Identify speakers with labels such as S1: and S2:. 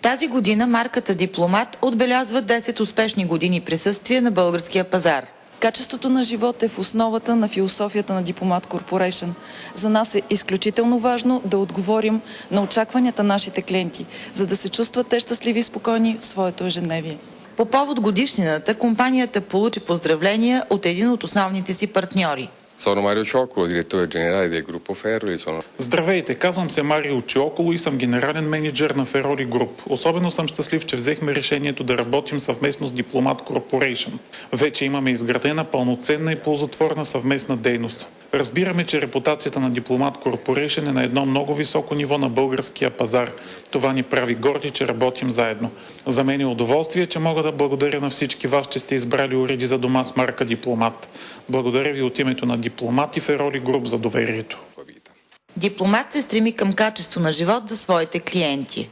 S1: Тази година марката Дипломат отбелязва 10 успешни години присъствие на българския пазар.
S2: Качеството на живот е в основата на философията на Дипломат Corporation. За нас е изключително важно да отговорим на очакванията на нашите клиенти, за да се чувстват те щастливи и спокойни в своето ежедневие.
S1: По повод годишнината, компанията получи поздравления от един от основните си партньори.
S3: Здравейте, казвам се Марио Чиоколо и съм генерален менеджер на Ferroli Group. Особено съм щастлив, че взехме решението да работим съвместно с Дипломат Corporation. Вече имаме изградена пълноценна и ползотворна съвместна дейност. Разбираме, че репутацията на Дипломат Corporation е на едно много високо ниво на българския пазар. Това ни прави горди, че работим заедно. За мен е удоволствие, че мога да благодаря на всички вас, че сте избрали уреди за дома с марка Дипломат. Благодаря ви от името на Дипломат и Ferroli Group за доверието.
S1: Дипломат се стреми към качество на живот за своите клиенти.